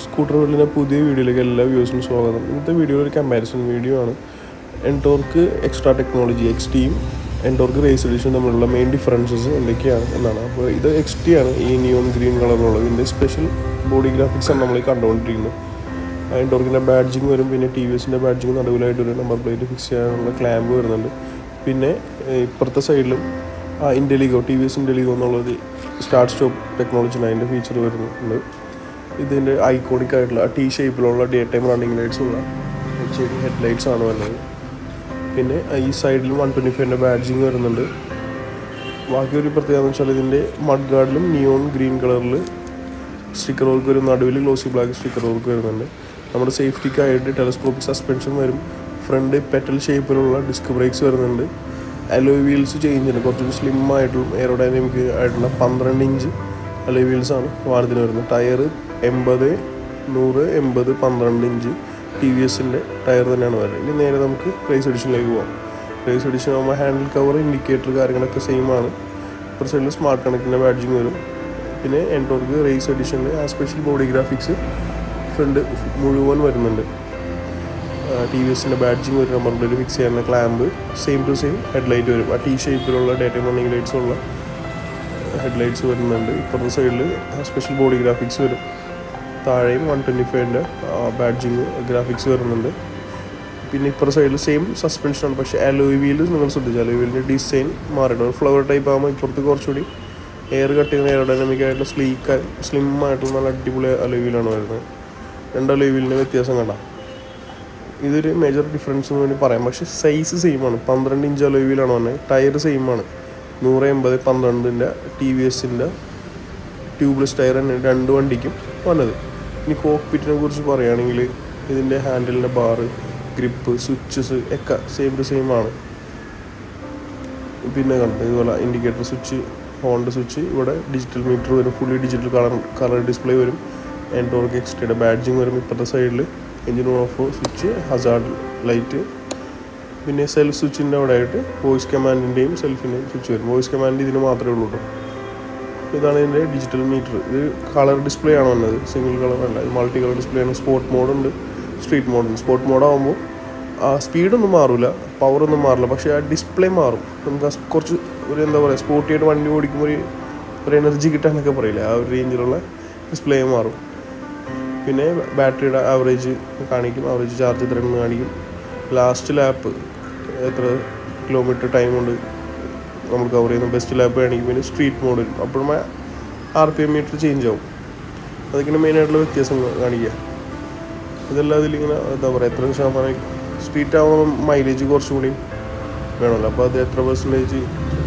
Scooter വേൾഡിൻ്റെ പുതിയ വീഡിയോയിലേക്ക് എല്ലാ വ്യൂസിനും സ്വാഗതം. ഇന്നത്തെ വീഡിയോ ഒരു കമ്പാരിസൺ വീഡിയോ ആണ്. എൻടോർക്ക് എക്സ്ട്രാ ടെക്നോളജി XTയും എൻടോർക്ക് റേസ് എഡിഷൻ തമ്മിലുള്ള മെയിൻ ഡിഫറൻസസ് എന്തൊക്കെയാണ് എന്നാണ്. അപ്പോൾ ഇത് XT ആണ്, ഈ നിയോൺ ഗ്രീൻ കളറിലുള്ളത്. ഇതിൻ്റെ സ്പെഷ്യൽ ബോഡി ഗ്രാഫിക്സ് ആണ് നമ്മൾ കണ്ടുകൊണ്ടിരിക്കുന്നത്. എൻടോർക്കിൻ്റെ ബാഡ്ജിങ് വരും, പിന്നെ TVSൻ്റെ ബാഡ്ജിങ് നടുവിലായിട്ട് ഒരു നമ്പർ പ്ലേറ്റ് ഫിക്സ് ചെയ്യാനുള്ള ക്ലാമ്പ് വരുന്നുണ്ട്. പിന്നെ ഇപ്പുറത്തെ സൈഡിലും TVS ഇൻഡെലിഗോ എന്നുള്ളത് സ്റ്റാർട്ട് സ്റ്റോപ്പ് ടെക്നോളജിയാണ് അതിൻ്റെ ഫീച്ചർ വരുന്നുണ്ട്. ഇതിൻ്റെ ഐക്കോണിക് ആയിട്ടുള്ള T ഷേപ്പിലുള്ള ഡേ ടൈം റണ്ണിങ് ലൈറ്റ്സ് ഉള്ള ഹെഡ് ലൈറ്റ്സ് ആണ് വരുന്നത്. പിന്നെ ഈ സൈഡിലും 125ൻ്റെ ബാഡ്ജിങ് വരുന്നുണ്ട്. ബാക്കി ഒരു പ്രത്യേകത എന്ന് വെച്ചാൽ ഇതിൻ്റെ മഡ് ഗാർഡിലും നിയോൺ ഗ്രീൻ കളറിൽ സ്റ്റിക്കർ വർക്ക് വരും, നടുവിൽ ഗ്ലോസി ബ്ലാക്ക് സ്റ്റിക്കർ വർക്ക് വരുന്നുണ്ട്. നമ്മുടെ സേഫ്റ്റിക്കായിട്ട് ടെലസ്കോപ്പിക് സസ്പെൻഷൻ വരും. ഫ്രണ്ട് പെറ്റൽ ഷേപ്പിലുള്ള ഡിസ്ക് ബ്രേക്സ് വരുന്നുണ്ട്. അലോയ് വീൽസ് ചേഞ്ച് ഉണ്ട്, കുറച്ചുകൂടി സ്ലിം ആയിട്ടുള്ള എയറോഡൈനാമിക് ആയിട്ടുള്ള 12 ഇഞ്ച് അലോയ് വീൽസാണ് വാഹനത്തിന് വരുന്നത്. ടയർ 80, 100, 80, 12 ഇഞ്ച് TVSൻ്റെ ടയർ തന്നെയാണ് വരുന്നത്. ഇനി നേരെ നമുക്ക് റേസ് എഡിഷനിലേക്ക് പോകാം. റേസ് എഡിഷൻ ആകുമ്പോൾ ഹാൻഡിൽ കവർ, ഇൻഡിക്കേറ്റർ കാര്യങ്ങളൊക്കെ സെയിം ആണ്. ഒരു സൈഡിൽ സ്മാർട്ട് കണക്റ്റിൻ്റെ ബാഡ്ജിങ് വരും. പിന്നെ എൻടോർക്ക് റേസ് എഡിഷനിൽ ആ സ്പെഷ്യൽ ബോഡി ഗ്രാഫിക്സ് ഫ്രണ്ട് മുഴുവൻ വരുന്നുണ്ട്. TVSൻ്റെ ബാഡ്ജിങ് ഒരു നമ്പർ പ്ലേറ്റ് ഫിക്സ് ചെയ്യുന്ന clamp, same to same headlight വരും. T ഷേപ്പിലുള്ള ഡേ ടൈം റണ്ണിങ് ലൈറ്റ്സ് ഉള്ള ഹെഡ്ലൈറ്റ്സ് വരുന്നുണ്ട്. ഇപ്പുറത്തെ സൈഡിൽ സ്പെഷ്യൽ ബോഡി ഗ്രാഫിക്സ് വരും. താഴെയും 125ൻ്റെ ബാഡ്ജിങ് ഗ്രാഫിക്സ് വരുന്നുണ്ട്. പിന്നെ ഇപ്പുറത്തെ സൈഡിൽ സെയിം സസ്പെൻഷനാണ്, പക്ഷേ അലോയ് വീൽ നിങ്ങൾ ശ്രദ്ധിച്ചു, അലോയ് വീലിൻ്റെ ഡിസൈൻ മാറിയിട്ട് ഒരു ഫ്ലവർ ടൈപ്പ് ആകുമ്പോൾ ഇപ്പുറത്ത് കുറച്ചുകൂടി എയർ കട്ട് ചെയ്യുന്ന എയറോഡൈനാമിക് ആയിട്ടുള്ള സ്ലിം ആയിട്ടുള്ള നല്ല അടിപൊളി അലോയ് വീലാണ് വരുന്നത്. രണ്ട് അലോയ് വീലിൻ്റെ വ്യത്യാസം കണ്ട, ഇതൊരു മേജർ ഡിഫറൻസ് എന്ന് വേണ്ടി പറയാം. പക്ഷേ സൈസ് സെയിം ആണ്, 12 ഇഞ്ച് അലോയ് വീലാണ് വന്നത്. ടയർ സെയിം ആണ്, 180, 12ൻ്റെ TVSൻ്റെ ട്യൂബ്ലെസ് ടയർ തന്നെ രണ്ട് വണ്ടിക്കും വന്നത്. ഇനി കോക്ക്പിറ്റിനെ കുറിച്ച് പറയുകയാണെങ്കിൽ ഇതിൻ്റെ ഹാൻഡിലിൻ്റെ ബാറ്, ഗ്രിപ്പ്, സ്വിച്ചസ് ഒക്കെ സെയിം ടു സെയിം ആണ്. പിന്നെ കണ്ടത് ഇതുപോലെ ഇൻഡിക്കേറ്റർ സ്വിച്ച്, ഹോണിൻ്റെ സ്വിച്ച്, ഇവിടെ ഡിജിറ്റൽ മീറ്റർ വരും, ഫുള്ളി ഡിജിറ്റൽ കളർ ഡിസ്പ്ലേ വരും. എൻടോർക്ക് XTയുടെ ബാഡ്ജിങ് വരും. ഇപ്പോഴത്തെ സൈഡിൽ engine off switch, Hazard light, പിന്നെ സെൽഫ് സ്വിച്ചിൻ്റെ അവിടെ ആയിട്ട് വോയിസ് കമാൻഡിൻ്റെയും സെൽഫിൻ്റെയും സ്വിച്ച് വരും. വോയിസ് കമാൻഡ് ഇതിന് മാത്രമേ ഉള്ളൂ കേട്ടോ. ഇതാണ് ഇതിൻ്റെ ഡിജിറ്റൽ മീറ്റർ. ഇത് കളർ ഡിസ്പ്ലേ ആണ് വന്നത്, സിംഗിൾ കളർ അല്ല, ഇത് മൾട്ടി കളർ ഡിസ്പ്ലേ ആണ്. സ്പോർട്ട് മോഡുണ്ട്, സ്ട്രീറ്റ് മോഡുണ്ട്. സ്പോർട്ട് മോഡാകുമ്പോൾ സ്പീഡൊന്നും മാറില്ല, പവറൊന്നും മാറില്ല, പക്ഷേ ആ ഡിസ്പ്ലേ മാറും. നമുക്ക് കുറച്ച് ഒരു എന്താ പറയുക, സ്പോർട്ടിയായിട്ട് വണ്ടി ഓടിക്കുമ്പോൾ ഒരു എനർജി കിട്ടാനൊക്കെ പറയില്ല, ആ ഒരു റേഞ്ചിലുള്ള ഡിസ്പ്ലേ മാറും. പിന്നെ ബാറ്ററിയുടെ ആവറേജ് കാണിക്കും, ആവറേജ് ചാർജ് എത്രയാണെന്ന് കാണിക്കും. ലാസ്റ്റ് ലാപ്പ് എത്ര കിലോമീറ്റർ ടൈം കൊണ്ട് നമ്മൾ കവർ ചെയ്യുന്ന ബെസ്റ്റ് ലാപ്പ് കാണിക്കും. പിന്നെ സ്ട്രീറ്റ് മോഡ് വരും, അപ്പോഴും RPM മീറ്റർ ചേഞ്ച് ആവും. അതൊക്കെയാണ് മെയിനായിട്ടുള്ള വ്യത്യാസം കാണിക്കുക. ഇതെല്ലാം ഇതിലിങ്ങനെ എന്താ പറയുക, എത്ര ശതമാനം സ്ട്രീറ്റ് ആവുമ്പോൾ മൈലേജ് കുറച്ചും കൂടി വേണമല്ലോ, അപ്പോൾ അത് എത്ര പെർസെൻറ്റേജ്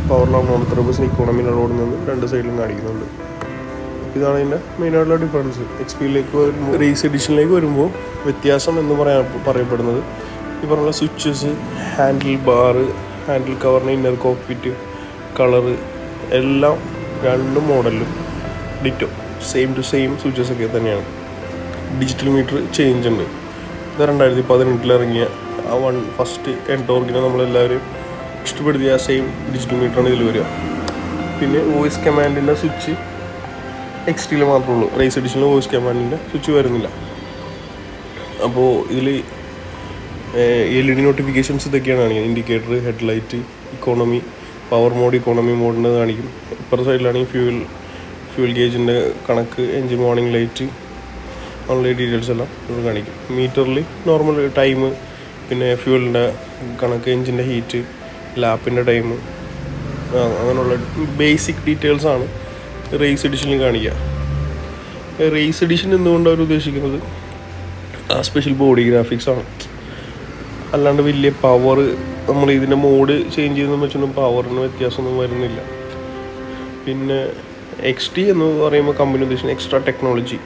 പവറിലാവണോ, എത്ര പെർസെൻറ്റ് ഇക്കോണമിയിലാണ് ഓടുന്നത് രണ്ട് സൈഡിലും കാണിക്കുന്നുണ്ട്. ഇതാണ് ഇതിൻ്റെ മെയിനായിട്ടുള്ള ഡിഫറൻസ്. XPയിലേക്ക് വരുമ്പോൾ, റേസ് എഡിഷനിലേക്ക് വരുമ്പോൾ വ്യത്യാസം എന്ന് പറയപ്പെടുന്നത് ഈ പറഞ്ഞ സ്വിച്ചസ്, ഹാൻഡിൽ ബാറ്, ഹാൻഡിൽ കവറിന് ഇന്നർ കോക്ക്പിറ്റ്, കളറ് എല്ലാം രണ്ട് മോഡലിലും ditto same to same switches ഒക്കെ തന്നെയാണ്. ഡിജിറ്റൽ മീറ്റർ ചേഞ്ച് ഉണ്ട്. ഇത് 2018 ഇറങ്ങിയ ഫസ്റ്റ് എൻടോർക്കിനെ നമ്മളെല്ലാവരും ഇഷ്ടപ്പെടുത്തിയ സെയിം ഡിജിറ്റൽ മീറ്ററാണ് ഇതിൽ വരിക. പിന്നെ വോയിസ് കമാൻഡിൻ്റെ സ്വിച്ച് XTയിൽ മാത്രമേ ഉള്ളൂ, റേസ് എഡിഷനിൽ വോയിസ് കമാൻഡിൻ്റെ സ്വിച്ച് വരുന്നില്ല. അപ്പോൾ ഇതിൽ LED നോട്ടിഫിക്കേഷൻസ് ഇതൊക്കെയാണ് കാണിക്കുന്നത്. Indicator, headlight, economy, power mode, economy മോഡിൻ്റെ കാണിക്കും. ഇപ്പുറത്തെ സൈഡിലാണെങ്കിൽ ഫ്യൂൽ ഗേജിൻ്റെ കണക്ക്, engine warning light, online details എല്ലാം ഇവിടെ കാണിക്കും. മീറ്ററിൽ നോർമൽ ടൈം, പിന്നെ ഫ്യൂലിൻ്റെ കണക്ക്, എൻജിൻ്റെ ഹീറ്റ്, ലാപ്പിൻ്റെ ടൈം, അങ്ങനെയുള്ള ബേസിക് ഡീറ്റെയിൽസാണ് റേസ് എഡിഷനിൽ കാണിക്കുക. റേസ് എഡിഷൻ എന്തുകൊണ്ട് അവർ ഉദ്ദേശിക്കുന്നത് ആ സ്പെഷ്യൽ ബോഡി ഗ്രാഫിക്സ് ആണ്, അല്ലാണ്ട് വലിയ പവർ നമ്മൾ ഇതിൻ്റെ മോഡ് ചേഞ്ച് ചെയ്തെന്ന് വെച്ചാൽ പവറിന് വ്യത്യാസമൊന്നും വരുന്നില്ല. പിന്നെ XT എന്ന് പറയുമ്പോൾ കമ്പനി ഉദ്ദേശിക്കുന്ന എക്സ്ട്രാ ടെക്നോളജി,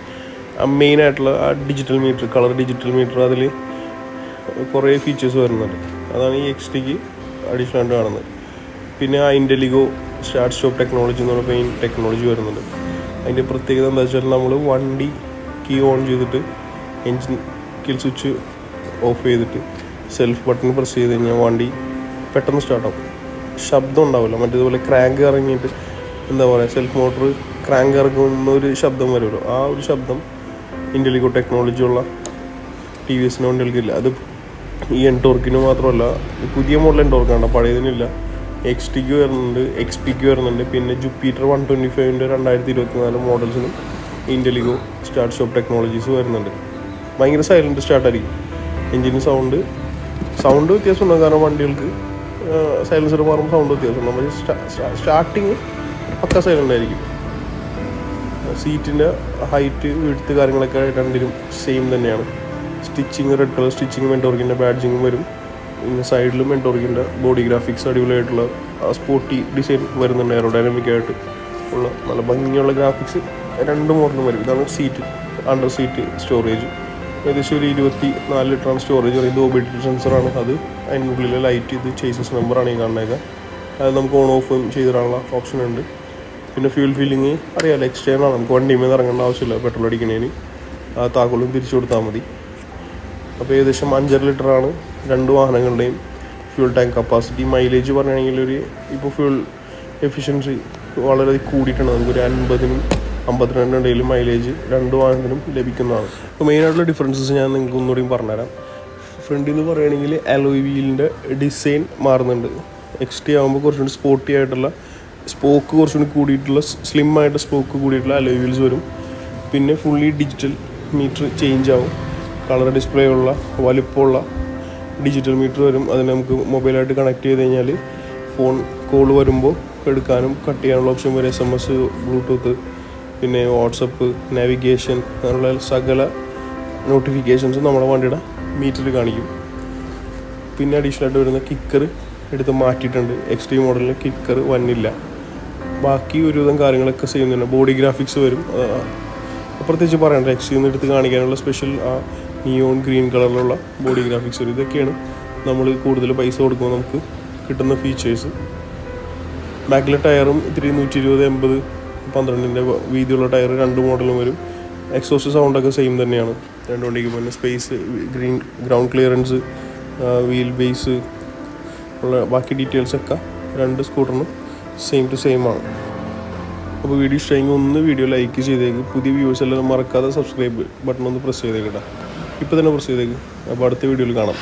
മെയിനായിട്ടുള്ള ആ digital metre, colour digital metre, അതിൽ കുറേ ഫീച്ചേഴ്സ് വരുന്നുണ്ട്. അതാണ് ഈ XTക്ക് അഡീഷണൽ ആയിട്ട് കാണുന്നത്. പിന്നെ ആ ഇൻഡെലിഗോ സ്റ്റാർട്ട് സ്റ്റോപ്പ് ടെക്നോളജി എന്ന് പറഞ്ഞ മെയിൻ ടെക്നോളജി വരുന്നുണ്ട്. അതിൻ്റെ പ്രത്യേകത എന്താ വെച്ചാൽ നമ്മൾ വണ്ടി കീ ഓൺ ചെയ്തിട്ട് എൻജിൻ കിൽ സ്വിച്ച് ഓഫ് ചെയ്തിട്ട് സെൽഫ് ബട്ടൺ പ്രസ് ചെയ്ത് കഴിഞ്ഞാൽ വണ്ടി പെട്ടെന്ന് സ്റ്റാർട്ടാവും, ശബ്ദം ഉണ്ടാവില്ല. മറ്റേതുപോലെ ക്രാങ്ക് ഇറങ്ങിയിട്ട് എന്താ പറയുക, സെൽഫ് മോട്ടർ ക്രാങ്ക് ഇറങ്ങുന്ന ഒരു ശബ്ദം വരുമല്ലോ, ആ ഒരു ശബ്ദം ഇൻ്റലിഗോ ടെക്നോളജി ഉള്ള ടി വി എസിന് വണ്ടികൾക്കില്ല. അത് ഈ എൻടോർക്കിന് മാത്രമല്ല, പുതിയ മോഡൽ എൻടോർക്കാണ്, പഴയതിനില്ല. XTക്ക് വരുന്നുണ്ട്, XPക്ക് വരുന്നുണ്ട്. പിന്നെ ജുപ്പിറ്റർ 125ൻ്റെ 2024 മോഡൽസിനും ഇൻ്റലിഗോ സ്റ്റാർട്ട് സ്റ്റോപ്പ് ടെക്നോളജീസ് വരുന്നുണ്ട്. ഭയങ്കര സൈലൻറ്റ് സ്റ്റാർട്ടായിരിക്കും. എൻജിന് സൗണ്ട് വ്യത്യാസമുണ്ടാകും, കാരണം വണ്ടികൾക്ക് സൈലൻസർ മാറുമ്പോൾ സൗണ്ട് വ്യത്യാസമുണ്ടാകും. പക്ഷേ സ്റ്റാർട്ടിങ് പക്ക സൈലൻ്റ് ആയിരിക്കും. സീറ്റിൻ്റെ ഹൈറ്റ്, വിഡ്ത്ത് കാര്യങ്ങളൊക്കെ രണ്ടിനും സെയിം തന്നെയാണ്. സ്റ്റിച്ചിങ്, റെഡ് കളർ സ്റ്റിച്ചിങ് എൻടോർക്കിൻ്റെ ബാഡ്ജിങ്ങും വരും. പിന്നെ സൈഡിലും എൻടോർക്കിൻ്റെ ബോഡി ഗ്രാഫിക്സ് അടിപൊളിയായിട്ടുള്ള സ്പോർട്ടി ഡിസൈൻ വരുന്നുണ്ട്. എയറോഡൈനാമിക്കായിട്ട് ഉള്ള നല്ല ഭംഗിയുള്ള ഗ്രാഫിക്സ് രണ്ട് മോഡലും വരും. ഇതാണ് സീറ്റ്, അണ്ടർ സീറ്റ് സ്റ്റോറേജ്. ഏകദേശം ഒരു 24 ലിറ്ററാണ് സ്റ്റോറേജ്. ഇത് OBD സെൻസറാണ്. അത് അതിൻ്റെ ഉള്ളിലെ ലൈറ്റ്, ഇത് ചേസസ് നമ്പറാണ് ഈ കാണുന്നത്. അത് നമുക്ക് ഓൺ ഓഫ് ചെയ്തിടാനുള്ള ഓപ്ഷൻ ഉണ്ട്. പിന്നെ ഫ്യൂൽ ഫില്ലിങ് അറിയാമല്ലോ, എക്സ്റ്റേണാണ്. നമുക്ക് വണ്ടിയിൽ നിന്ന് ഇറങ്ങേണ്ട ആവശ്യമില്ല. പെട്രോൾ അടിക്കണേന് ആ താക്കോലും തിരിച്ചു കൊടുത്താൽ മതി. അപ്പോൾ ഏകദേശം 5.5 ലിറ്ററാണ് രണ്ട് വാഹനങ്ങളുടെയും ഫ്യൂൽ ടാങ്ക് കപ്പാസിറ്റി. മൈലേജ് പറയുകയാണെങ്കിൽ ഇപ്പോൾ ഫ്യൂൽ എഫിഷ്യൻസി വളരെ കൂടിയിട്ടുണ്ട്. നമുക്കൊരു 50-നും 52 ഇടയിൽ മൈലേജ് രണ്ട് വാഹനത്തിനും ലഭിക്കുന്നതാണ്. അപ്പോൾ മെയിനായിട്ടുള്ള ഡിഫറൻസസ് ഞാൻ നിങ്ങൾക്ക് ഒന്നുകൂടിയും പറഞ്ഞുതരാം. ഫ്രണ്ടിൽ നിന്ന് പറയുകയാണെങ്കിൽ അലോയ് വീലിൻ്റെ ഡിസൈൻ മാറുന്നുണ്ട്. XT ആകുമ്പോൾ കുറച്ചുകൂടി സ്പോർട്ടി ആയിട്ടുള്ള സ്പോക്ക്, കുറച്ചുകൂടി കൂടിയിട്ടുള്ള സ്ലിം ആയിട്ട് സ്പോക്ക് കൂടിയിട്ടുള്ള അലോയ് വീൽസ് വരും. പിന്നെ ഫുള്ളി ഡിജിറ്റൽ മീറ്റർ ചേഞ്ച് ആവും. കളർ ഡിസ്പ്ലേ ഉള്ള വലിപ്പമുള്ള ഡിജിറ്റൽ മീറ്റർ വരും. അതിന് നമുക്ക് മൊബൈലായിട്ട് കണക്ട് ചെയ്ത് കഴിഞ്ഞാൽ ഫോൺ കോൾ വരുമ്പോൾ എടുക്കാനും കട്ട് ചെയ്യാനുള്ള ഓപ്ഷൻ വരും. SMS, ബ്ലൂടൂത്ത്, പിന്നെ വാട്സപ്പ്, നാവിഗേഷൻ, അങ്ങനെയുള്ള സകല നോട്ടിഫിക്കേഷൻസും നമ്മുടെ വണ്ടിയുടെ മീറ്ററിൽ കാണിക്കും. പിന്നെ അഡീഷണലായിട്ട് വരുന്ന കിക്കർ എടുത്ത് മാറ്റിയിട്ടുണ്ട്. XT മോഡലിന് കിക്കർ വന്നില്ല. ബാക്കി ഒരുവിധം കാര്യങ്ങളൊക്കെ സെയിം തന്നെ. ബോഡി ഗ്രാഫിക്സ് വരും. പ്രത്യേകിച്ച് പറയണ്ട, XT എടുത്ത് കാണിക്കാനുള്ള സ്പെഷ്യൽ നിയോൺ ഗ്രീൻ കളറിലുള്ള ബോഡി ഗ്രാഫിക്സ് വരും. ഇതൊക്കെയാണ് നമ്മൾ കൂടുതൽ പൈസ കൊടുക്കുമ്പോൾ നമുക്ക് കിട്ടുന്ന ഫീച്ചേഴ്സ്. ബാക്കിലെ ടയറും ഇത്തിരി 120/80 12ൻ്റെ വീതിയുള്ള ടയർ രണ്ട് മോഡലും വരും. എക്സോസ്റ്റ് സൗണ്ടൊക്കെ സെയിം തന്നെയാണ് രണ്ട് വണ്ടിക്ക്. പിന്നെ space, ground clearance, wheel base ഉള്ള ബാക്കി ഡീറ്റെയിൽസൊക്കെ രണ്ട് സ്കൂട്ടറിനും സെയിം ടു സെയിം ആണ്. അപ്പോൾ വീഡിയോ ഇഷ്ടമെങ്കിൽ ഒന്ന് വീഡിയോ ലൈക്ക് ചെയ്തേക്ക്. പുതിയ വ്യൂവേഴ്സ് എല്ലാം മറക്കാതെ സബ്സ്ക്രൈബ് ബട്ടൺ ഒന്ന് പ്രസ് ചെയ്തേക്കട്ടെ. ഇപ്പോൾ തന്നെ പ്രസ് ചെയ്തേക്ക്. അപ്പോൾ അടുത്ത വീഡിയോയിൽ കാണാം.